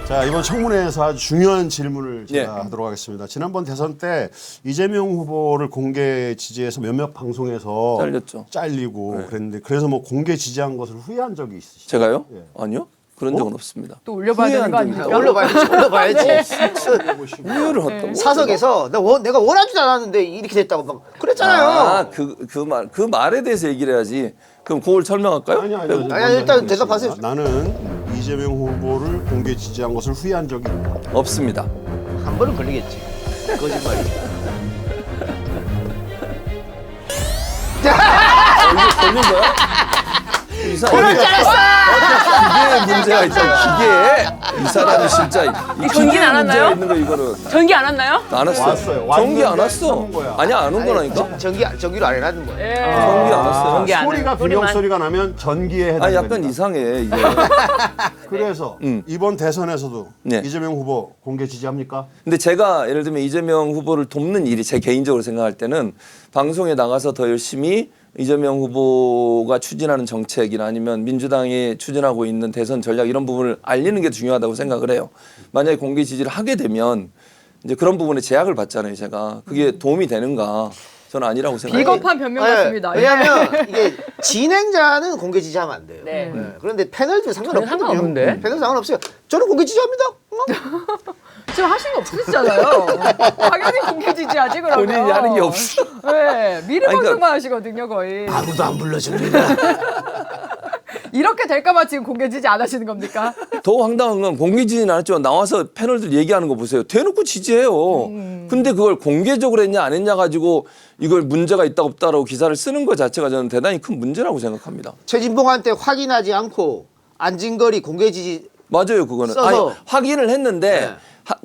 자 자, 이번 청문회에서 아주 중요한 질문을 제가
네.
하도록 하겠습니다. 지난번 대선 때 이재명 후보를 공개 지지해서 몇몇 방송에서
잘렸죠.
잘리고
네.
그랬는데 그래서 뭐 공개 지지한 것을 후회한 적이 있으시죠?
제가요?
예.
아니요. 그런 적은 없습니다.
또 올려봐야 되는 거 아닙니까?
올려봐야지.
후회를 했다고?
사석에서 내가 원하지도 않았는데 이렇게 됐다고 막 그랬잖아요.
아, 그 말에 대해서 얘기를 해야지. 그럼 그걸 설명할까요?
아니,
아니, 일단 대답하세요.
나는 이재명 후보를 공개 지지한 것을 후회한 적이 있다.
없습니다.
한 번은 걸리겠지. 거짓말이.
이게 걸린 거야? 그럴 줄 알았어! 기계에 문제가 있다. 기계에 이 사람이 진짜 이
전기는 안 왔나요?
있는 거 이거는
전기 안 왔나요?
안 왔어요.
왔어요.
전기 안
왔는데
왔어.
써본 거야.
아니 안 온 거라니까.
전기로 안 해놨는 거예요.
예.
전기 안 왔어요.
전기 안
소리가
와요.
비명
소리만.
소리가 나면 전기에 해당됩니다.
아 약간 이상해 이게.
그래서 이번 대선에서도
네.
이재명 후보 공개 지지합니까?
근데 제가 예를 들면 이재명 후보를 돕는 일이 제 개인적으로 생각할 때는 방송에 나가서 더 열심히 이재명 후보가 추진하는 정책이나 아니면 민주당이 추진하고 있는 대선 전략 이런 부분을 알리는 게 중요하다고 생각을 해요. 만약에 공개 지지를 하게 되면 이제 그런 부분에 제약을 받잖아요. 제가 그게 도움이 되는가? 저는 아니라고 생각해요.
비겁한 변명 같습니다.
왜냐하면 이게 진행자는 공개 지지하면 안 돼요.
네.
그런데 패널들 상관없거든요.
상관없는데?
패널 상관없어요. 저는 공개 지지합니다.
지금 하신 거 없으시잖아요. 당연히 공개 지지하지 그러면.
본인이 하는 게 없어.
네, 미르
아니, 그러니까-
방송만 하시거든요 거의.
아무도 안 불러줍니다.
이렇게 될까봐 지금 공개 지지 안 하시는 겁니까?
더 황당한 건 공개 지지는 안 했지만 나와서 패널들 얘기하는 거 보세요. 대놓고 지지해요. 근데 그걸 공개적으로 했냐 안 했냐 가지고 이걸 문제가 있다 없다라고 기사를 쓰는 것 자체가 저는 대단히 큰 문제라고 생각합니다.
최진봉한테 확인하지 않고 안진걸이 공개 지지
맞아요, 그거는.
써서.
아니, 확인을 했는데
네.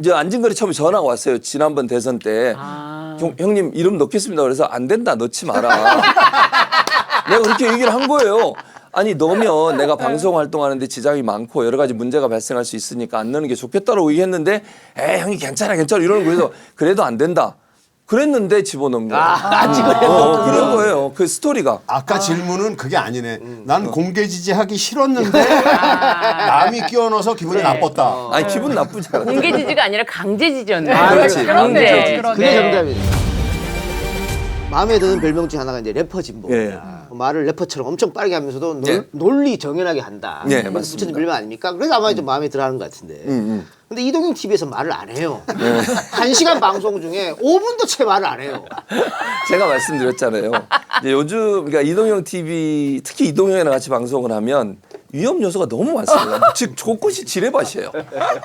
저 안진걸이 처음에 전화가 왔어요. 지난번 대선 때. 형님 이름 넣겠습니다. 그래서 안 된다. 넣지 마라. 내가 그렇게 얘기를 한 거예요. 아니 넣으면 내가 방송 활동하는데 지장이 많고 여러 가지 문제가 발생할 수 있으니까 안 넣는 게 좋겠다라고 얘기했는데 형이 괜찮아 이러는 거예요. 그래도 안 된다. 그랬는데 집어넣은 거예요. 그런 거예요. 그 스토리가.
아까 질문은 그게 아니네. 난 공개 지지하기 싫었는데 남이 끼워넣어서 기분이 나빴다.
아니 기분 나쁘지 않아.
공개 지지가 아니라 강제 지지였네.
그렇지.
강제.
그게 정답이에요. 마음에 드는 별명 중 하나가 이제 래퍼 진보.
예.
말을 래퍼처럼 엄청 빠르게 하면서도
예.
논리 정연하게 한다.
예, 맞습니다.
붙여진 별명 아닙니까? 그래서 아마 좀 마음에 들어하는 것 같은데. 근데 이동형 TV에서 말을 안 해요. 1시간 방송 중에 5분도 채 말을 안 해요.
제가 말씀드렸잖아요. 이제 요즘 그러니까 이동형 TV 특히 이동형이랑 같이 방송을 하면 위험 요소가 너무 많습니다. 즉 곳곳이 지뢰밭이에요.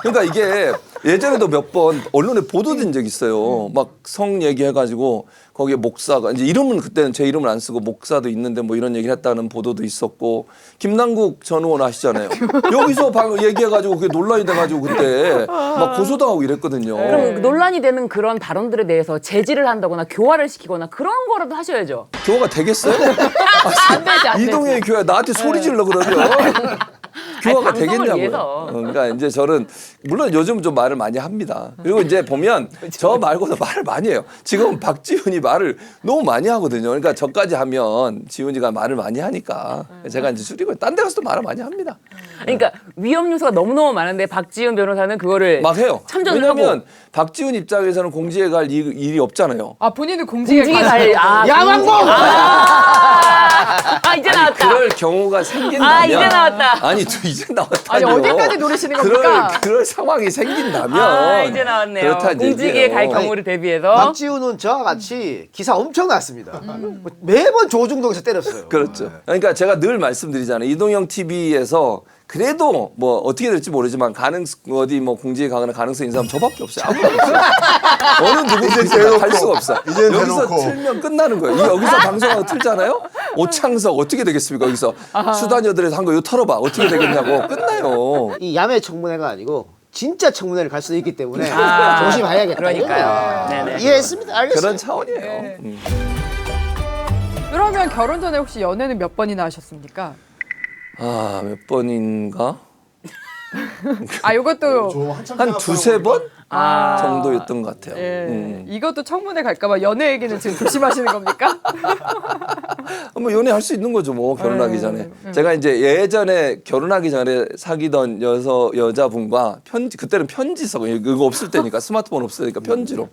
그러니까 이게 예전에도 몇 번 언론에 보도된 적 있어요. 막 성 얘기해가지고 거기에 목사가 이제 이름은 그때는 제 이름을 안 쓰고 목사도 있는데 뭐 이런 얘기를 했다는 보도도 있었고 김남국 전 의원 아시잖아요. 여기서 얘기해가지고 그게 논란이 돼가지고 그때 막 고소당하고 이랬거든요.
그럼 논란이 되는 그런 발언들에 대해서 제지를 한다거나 교화를 시키거나 그런 거라도 하셔야죠.
교화가 되겠어요?
안 되지.
이동형이 교화 나한테 소리 질러 그러면 교화가
아니, 방송을
되겠냐고요.
위해서.
그러니까 이제 저는 물론 요즘 좀 말을 많이 합니다. 그리고 이제 보면 저 말고도 말을 많이 해요. 지금 박지훈이 말을 너무 많이 하거든요. 그러니까 저까지 하면 지훈이가 말을 많이 하니까 제가 이제 줄이고 딴 데 가서도 말을 많이 합니다.
그러니까 위험 요소가 너무너무 많은데 박지훈 변호사는 그거를
막 해요.
참전을
왜냐면
하고
박지훈 입장에서는 공지에 갈 일이 없잖아요.
아 본인은 공직에
공직에
갈.
갈
야광봉!
이제 나왔다.
그럴 경우가 생긴다면
아, 이제 나왔다.
아니 저 이제 나왔다뇨.
아니, 어디까지 노리시는 겁니까?
그럴 상황이 생긴다면
아, 이제 나왔네요.
그렇다는
공직에
얘기예요.
갈 경우를 대비해서
박지훈은 저와 같이 기사 엄청 났습니다. 매번 조중동에서 때렸어요.
그렇죠. 그러니까 제가 늘 말씀드리잖아요. 이동형 TV에서 그래도 뭐 어떻게 될지 모르지만 어디 뭐 공지에 가거나 가능성 있는 사람 저밖에 없어요. 아무도 없어요. 어느 누구든지 갈 수가 없어.
이제
여기서
대놓고.
틀면 끝나는 거예요. 여기서 방송하고 틀잖아요. 오창석 어떻게 되겠습니까? 여기서 수다녀들에서 한 거 이거 털어봐. 어떻게 되겠냐고 끝나요.
이 야매 청문회가 아니고 진짜 청문회를 갈 수도 있기 때문에
아,
조심해야겠다.
그러니까요. 네네.
이해했습니다. 알겠습니다.
그런 차원이에요.
네. 그러면 결혼 전에 혹시 연애는 몇 번이나 하셨습니까?
몇 번인가?
아, 요것도
한 두세 번
아.
정도였던 것 같아요.
예. 이것도 청문회 갈까봐 연애 얘기는 지금 조심하시는 겁니까?
뭐 연애할 수 있는 거죠, 뭐 결혼하기 전에. 제가 이제 예전에 결혼하기 전에 사귀던 여자분과 편지, 그때는 편지 써고 이거 없을 때니까 스마트폰 없으니까 편지로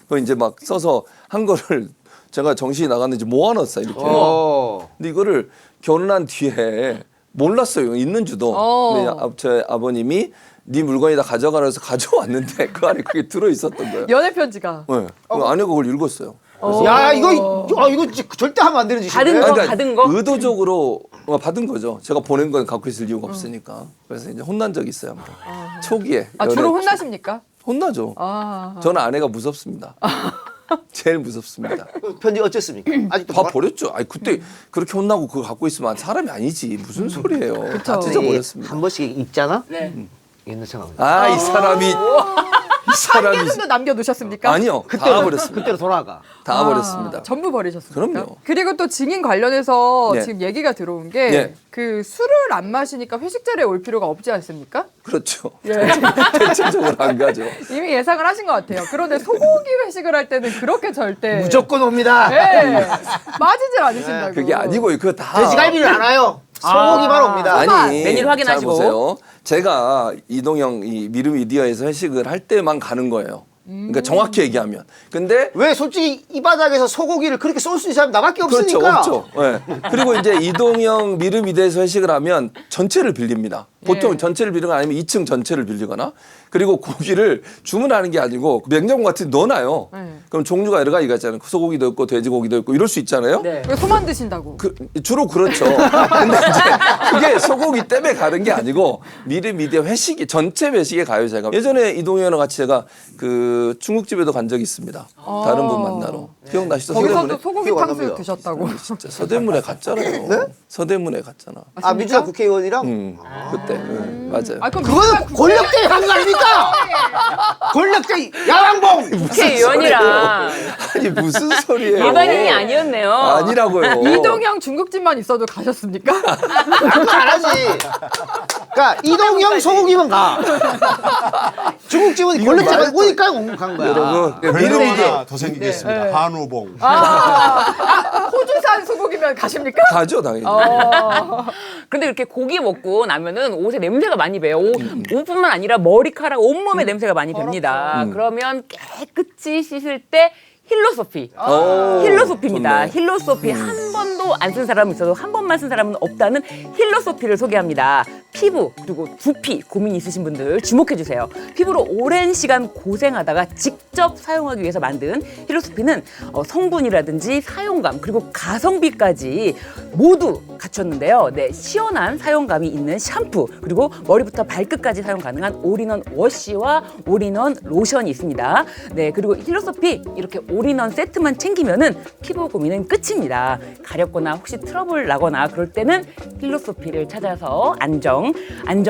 그거 이제 막 써서 한 거를 제가 정신이 나갔는지 모아놨어요, 이렇게. 근데 이거를 결혼한 뒤에 몰랐어요, 있는 줄도. 근데 제 아버님이 네 물건이 다 가져가라 해서 가져왔는데 그 안에 그게 들어 있었던 거예요.
연애 편지가.
네. 그 안에 그걸 읽었어요.
야, 이거 진짜 절대 하면 안 되는 짓이네.
받은 거?
그러니까
받은 거?
의도적으로 받은 거죠. 제가 보낸 건 갖고 있을 이유가 없으니까. 그래서 이제 혼난 적이 있어요. 한번. 초기에.
아, 주로 혼나십니까?
혼나죠.
아.
저는 아내가 무섭습니다. 제일 무섭습니다.
편지 어쨌습니까? 아직도
다 버렸죠. 아니 그때 그렇게 혼나고 그거 갖고 있으면 사람이 아니지. 무슨 소리예요. 다 찢어버렸습니다.
한 번씩 읽잖아.
네.
옛날 생각.
아, 이 사람이
한개도 남겨두셨습니까?
아니요. 다 버렸습니다.
그때로 돌아가.
다 버렸습니다.
전부 버리셨습니까?
그럼요.
그리고 또 증인 관련해서
예.
지금 얘기가 들어온 게
예.
그 술을 안 마시니까 회식 자리에 올 필요가 없지 않습니까?
그렇죠.
예.
대체적으로 안 가죠.
이미 예상을 하신 것 같아요. 그런데 소고기 회식을 할 때는 그렇게 절대
무조건 옵니다.
예. 빠지질 않으신다고.
그게 아니고요. 그거 다
돼지갈비는 안 와요. 소고기만 옵니다.
아니,
메뉴를 확인하시고.
잘 보세요. 제가 이동형 이 미르미디어에서 회식을 할 때만 가는 거예요. 그러니까 정확히 얘기하면. 근데
왜 솔직히 이 바닥에서 소고기를 그렇게 쏠 수 있는 사람 나밖에
그렇죠,
없으니까.
없죠. 예. 그리고 이제 이동형 미르미디어에서 회식을 하면 전체를 빌립니다. 보통
예.
전체를 빌리거나 아니면 2층 전체를 빌리거나 그리고 고기를 주문하는 게 아니고 냉장고 같은 데 넣어놔요.
네.
그럼 종류가 여러 가지가 있잖아요. 소고기도 있고 돼지고기도 있고 이럴 수 있잖아요.
네.
왜 소만 드신다고?
주로 그렇죠. 근데 이제 그게 소고기 때문에 가는 게 아니고 미르미디어 회식이 전체 회식에 가요 제가. 예전에 이동현과 같이 제가 그 중국집에도 간 적이 있습니다. 다른 분 만나러. 기억나시죠?
거기서도 소고기
기억 안
탕수육
납니다.
드셨다고.
진짜 서대문에 갔잖아요.
네?
서대문에 갔잖아.
아, 민주당 국회의원이랑?
그때 맞아요.
아, 그럼
그거는 권력대회 간거 아닙니까? 권력대회 야왕봉!
국회의원이랑
아니 무슨 소리예요?
일반인이 아니었네요.
아니라고요.
이동형 중국집만 있어도 가셨습니까?
그거 안 하지. 그러니까 이동형 소고기만 가. 중국집은 권력대회 오니까 간 거야.
여러분
별로
미르미디어
하나 더 생기겠습니다.
네.
한우봉.
호주산 소고기면 가십니까?
가죠 당연히.
근데 이렇게 고기 먹고 나면은 옷에 냄새가 많이 배요. 옷뿐만 아니라 머리카락, 온몸에 냄새가 많이 뱄니다. 그러면 깨끗이 씻을 때 힐로소피. 힐로소피입니다.
좋네.
힐로소피 한 번도 안 쓴 사람은 있어도 한 번만 쓴 사람은 없다는 힐로소피를 소개합니다. 피부 그리고 두피 고민 있으신 분들 주목해 주세요. 피부로 오랜 시간 고생하다가 직접 사용하기 위해서 만든 힐로소피는 성분이라든지 사용감 그리고 가성비까지 모두 갖췄는데요. 네, 시원한 사용감이 있는 샴푸 그리고 머리부터 발끝까지 사용 가능한 올인원 워시와 올인원 로션이 있습니다. 네, 그리고 힐로소피 이렇게 올인원 세트만 챙기면은 피부 고민은 끝입니다. 가렵거나 혹시 트러블 나거나 그럴 때는 힐로소피를 찾아서 안정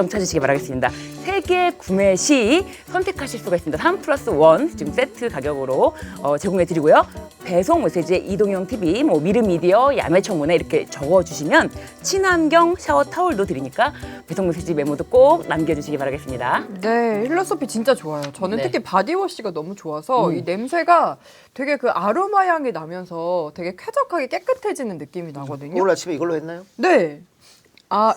찾으시기 바라겠습니다. 3개 구매 시 선택하실 수가 있습니다. 3+1 지금 세트 가격으로 제공해 드리고요. 배송 메시지에 이동형 TV, 뭐 미르미디어, 야매청문회 이렇게 적어주시면 친환경 샤워 타월도 드리니까 배송 메시지 메모도 꼭 남겨주시기 바라겠습니다.
네, 힐로소피 진짜 좋아요. 저는
네.
특히 바디워시가 너무 좋아서 이 냄새가 되게 그 아로마 향이 나면서 되게 쾌적하게 깨끗해지는 느낌이 나거든요.
오늘 아침에 이걸로 했나요?
네. 아,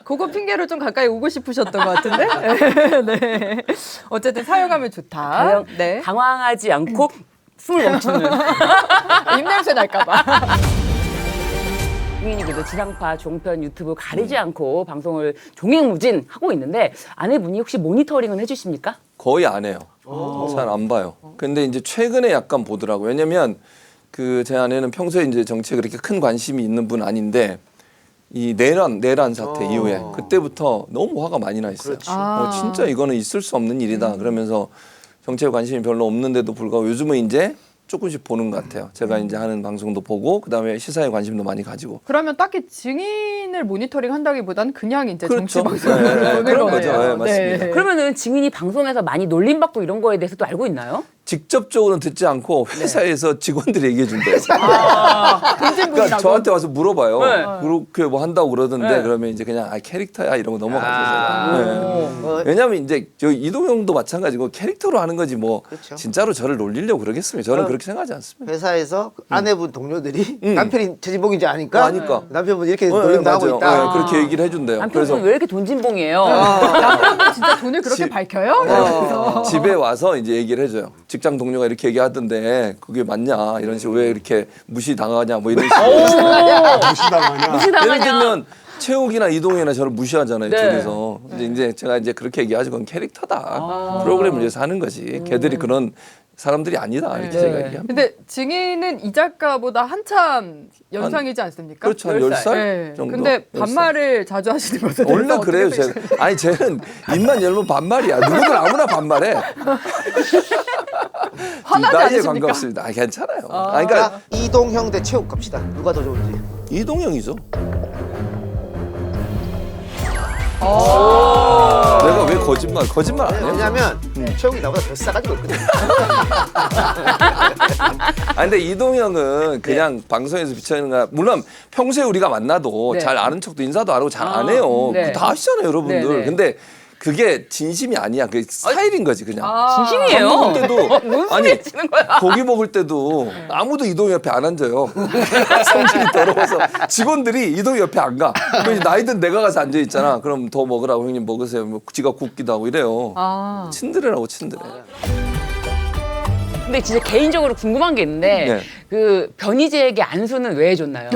그거 핑계로 좀 가까이 오고 싶으셨던 것 같은데. 네. 어쨌든 사용하면 좋다. 네.
당황하지 않고 숨을 멈추는.
입냄새 날까봐.
국민이 그래도 지상파, 종편, 유튜브 가리지 않고 방송을 종횡무진 하고 있는데 아내분이 혹시 모니터링은 해주십니까?
거의 안 해요. 잘 안 봐요. 근데 이제 최근에 약간 보더라고요. 왜냐면 그 제 아내는 평소에 이제 정치에 그렇게 큰 관심이 있는 분 아닌데 이 내란 사태 이후에 그때부터 너무 화가 많이 나 있어요. 진짜 이거는 있을 수 없는 일이다. 그러면서 정치에 관심이 별로 없는데도 불구하고 요즘은 이제 조금씩 보는 것 같아요. 제가 이제 하는 방송도 보고 그다음에 시사에 관심도 많이 가지고.
그러면 딱히 증인을 모니터링 한다기보단 그냥 이제
그렇죠.
정치 방송을
네,
보는
그런
거네요.
거죠. 네, 맞습니다.
그러면은 증인이 방송에서 많이 놀림받고 이런 거에 대해서도 알고 있나요?
직접적으로는 듣지 않고 회사에서 직원들이 얘기해 준대요.
동진분이라고.
그러니까 저한테 와서 물어봐요.
네.
그렇게 뭐 한다고 그러던데
네.
그러면 이제 그냥 캐릭터야 이러고 넘어가죠. 제가. 네. 왜냐하면 이제 저 이동형도 마찬가지고 캐릭터로 하는 거지 뭐
그렇죠.
진짜로 저를 놀리려고 그러겠습니까? 저는 그렇게 생각하지 않습니다.
회사에서 그 아내분 동료들이 남편이 최진봉인지 아니까,
아니까.
남편분 이렇게
네,
놀림도 하고
맞아요.
있다.
네, 그렇게 얘기를 해준대요.
남편분 왜 이렇게 돈진봉이에요?
남편분 진짜 돈을 그렇게 밝혀요? 이러면서.
집에 와서 이제 얘기를 해줘요. 직장 동료가 이렇게 얘기하던데 그게 맞냐 이런 식으로 왜 이렇게 무시당하냐 뭐 이런 식으로.
무시당하냐.
예를
무시당하냐?
들면 최욱이나 이동현이나 저를 무시하잖아요.
네.
둘이서. 이제 제가 이제 그렇게 얘기하죠. 그건 캐릭터다. 프로그램을 위해서 하는 거지. 걔들이 그런 사람들이 아니다. 이렇게 제가 얘기합니다.
근데 증인은 이 작가보다 한참 연상이지 않습니까?
그렇죠. 한 10살 정도?
근데
10살.
반말을 자주 하시는 것에 대해서
원래
어떻게
그래요.
생각하세요?
제가. 아니 쟤는 입만 열면 반말이야. 누구든 아무나 반말해.
화나지
나이에
않으십니까?
관계없습니다. 아, 괜찮아요. 아니, 그러니까
자, 이동형 대 최욱 갑시다. 누가 더 좋은지.
이동형이죠.
아.
내가 왜 거짓말 안 해요?
왜냐면 최욱이 나보다 더 싸가지고 있거든.
아 근데 이동형은 그냥 방송에서 비춰있는 거야. 물론 평소에 우리가 만나도
네.
잘 아는 척도 인사도 안 하고 잘 안 해요.
네.
그거 다 하시잖아요, 여러분들.
네, 네.
근데 그게 진심이 아니야. 그게 스타일인 거지 그냥.
진심이에요.
밥 먹을 때도
무슨
아니
소리 치는 거야?
고기 먹을 때도 아무도 이동형 옆에 안 앉아요. 성질이 더러워서 직원들이 이동형 옆에 안 가. 그럼 이제 나이든 내가 가서 앉아 있잖아. 그럼 더 먹으라고 형님 먹으세요. 뭐 지가 굽기도 하고 이래요.
아.
친드레라고 친드레.
근데 진짜 개인적으로 궁금한 게 있는데
네.
그 변희재에게 안수는 왜 해줬나요?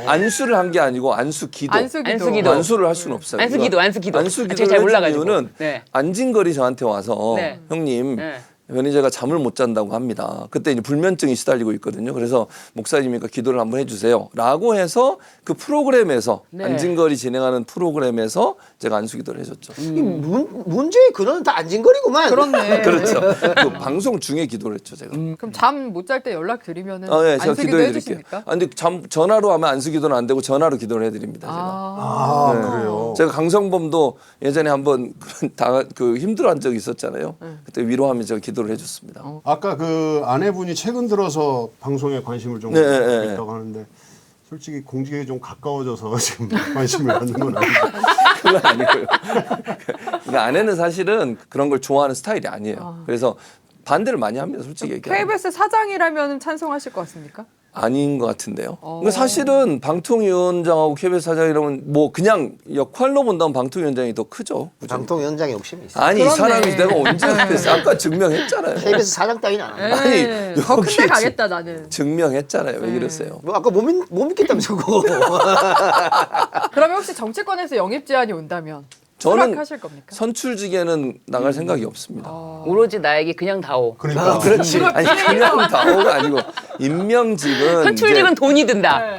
안수를 한 게 아니고 안수기도.
안수기도.
안수기도.
안수를 할 수는 없어요.
안수기도, 안수기도.
안수기도를
제가 잘
해준
몰라가지고.
이유는
네.
안진걸이 저한테 와서
네.
형님
네.
변희재가 잠을 못 잔다고 합니다. 그때 이제 불면증이 시달리고 있거든요. 그래서 목사님이니까 기도를 한번 해주세요.라고 해서 그 프로그램에서
네.
안진걸이 진행하는 프로그램에서 제가 안수기도를 해줬죠.
이 문제의 근원은 다 안진거리구만.
그렇네.
그렇죠. 그 방송 중에 기도를 했죠, 제가.
그럼 잠 못 잘 때 연락 드리면은
네, 제가
안수기도
기도해 드릴게요.
해주십니까?
근데 전화로 하면 안수기도는 안 되고 전화로 기도를 해드립니다. 제가.
아.
아, 그래요.
제가 강성범도 예전에 한번 그 힘들어한 적이 있었잖아요. 그때 위로하면서 제가 기도를 해줬습니다.
아까 그 아내분이 최근 들어서 방송에 관심을 좀
네,
갖고
네,
있다고 하는데 솔직히 공직에 좀 가까워져서 지금 관심을 갖는 건 아니고.
그건 아니고요. 그러니까 아내는 사실은 그런 걸 좋아하는 스타일이 아니에요. 그래서 반대를 많이 합니다. 솔직히 얘기하면.
KBS 사장이라면 찬성하실 것 같습니까?
아닌 것 같은데요. 그러니까 사실은 방통위원장하고 KBS 사장이라면 뭐 그냥 역할로 본다면 방통위원장이 더 크죠. 그죠?
방통위원장의 욕심이 있어.
아니 이
그렇네.
사람이 내가 언제 그랬어? 아까 증명했잖아요.
KBS 사장 따위는 안 한다.
아니,
더 큰데
여기에
가겠다 나는.
증명했잖아요. 왜 그랬어요?
뭐 아까 못 믿겠다면서 그거.
그러면 혹시 정치권에서 영입 제안이 온다면
저는
수락하실 겁니까?
선출직에는 나갈 생각이 없습니다.
오로지 나에게 그냥 다오.
그러니까
그렇지. 아니 그냥 다오가 아니고 임명직은
선출직은 돈이 든다.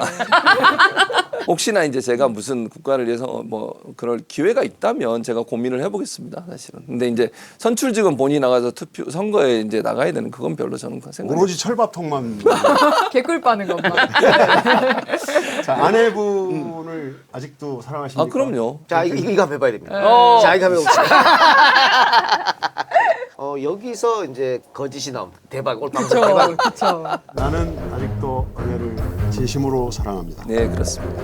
혹시나 이제 제가 무슨 국가를 위해서 뭐 그럴 기회가 있다면 제가 고민을 해보겠습니다. 사실은. 근데 이제 선출직은 본인이 나가서 투표 선거에 이제 나가야 되는 그건 별로 저는 생각.
오로지 철밥통만.
개꿀 빠는 것만.
자, 아내분을 아직도 사랑하십니까?
아 그럼요.
자 이거 한번 해봐야 됩니다.
어.
자 이거 한번 해봅시다. 여기서 이제 거짓이 나옴. 대박. 오늘 방송 대박.
그렇죠.
나는 아직도 아내를 진심으로 사랑합니다.
네 그렇습니다.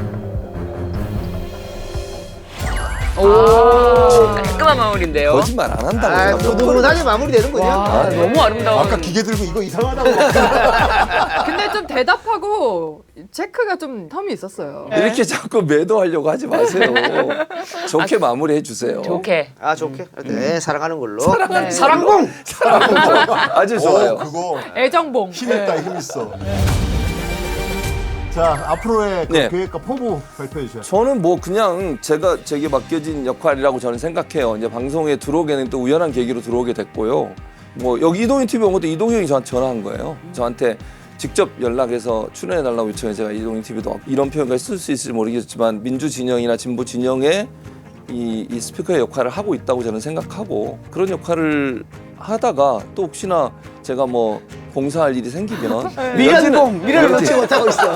오, 깔끔한 마무리인데요.
거짓말 안 한다고.
아,
제가 몇 번을
두근두근하게 마무리되는군요.
아, 너무 아름다워.
아까 기계 들고 이거 이상하다고.
근데 좀 대답하고 체크가 좀 텀이 있었어요.
이렇게 자꾸 매도하려고 하지 마세요. 좋게 마무리해 주세요.
좋게.
아 좋게. 네 사랑하는 걸로.
네.
사랑공.
아주 좋아요.
그거
애정봉.
힘있다 힘있어. 자 앞으로의 그
네.
계획과 포부 발표해 주세요.
저는 뭐 그냥 제게 맡겨진 역할이라고 저는 생각해요. 이제 방송에 들어오게는 또 우연한 계기로 들어오게 됐고요. 뭐 여기 이동형 TV 온 것도 이동형이 저한테 전화한 거예요. 저한테 직접 연락해서 출연해달라고 요청해 제가 이동형 TV도 이런 표현까지 쓸 수 있을지 모르겠지만 민주 진영이나 진보 진영의 이 스피커의 역할을 하고 있다고 저는 생각하고 그런 역할을 하다가 또 혹시나 제가 뭐 봉사할 일이 생기면
미련공. 미련을 놓지 못하고 있어.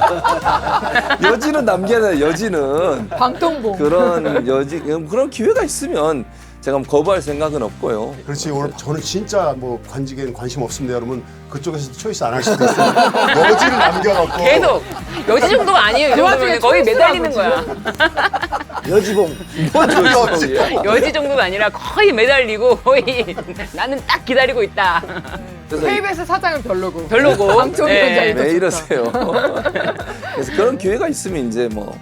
여지는 남겨야 돼. 여지는
방통봉.
그런 기회가 있으면 제가 거부할 생각은 없고요.
그렇지. 오늘 저는 진짜 뭐 관직에는 관심 없습니다. 여러분 그쪽에서도 초이스 안 할 수도 있어요. 여지를 남겨갖고
계속 여지 정도가 아니에요. 이 정도면 거의 매달리는 거야.
여지봉.
여지 정도가 아니라 거의 매달리고 거의 나는 딱 기다리고 있다.
그래서
KBS 사장은 별로고.
별로고.
방청 위원장이 더
왜
좋다.
이러세요? 그래서 그런 기회가 있으면 이제 뭐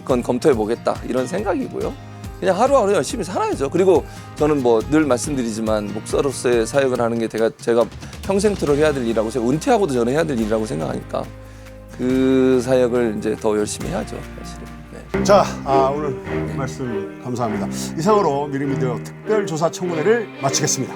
그건 검토해 보겠다 이런 생각이고요. 그냥 하루하루 열심히 살아야죠. 그리고 저는 뭐 늘 말씀드리지만 목사로서의 사역을 하는 게 제가 평생토록 해야 될 일이라고 제가 은퇴하고도 저는 해야 될 일이라고 생각하니까 그 사역을 이제 더 열심히 해야죠. 사실은. 네.
자, 오늘 말씀 감사합니다. 이상으로 미르미디어 특별조사 청문회를 마치겠습니다.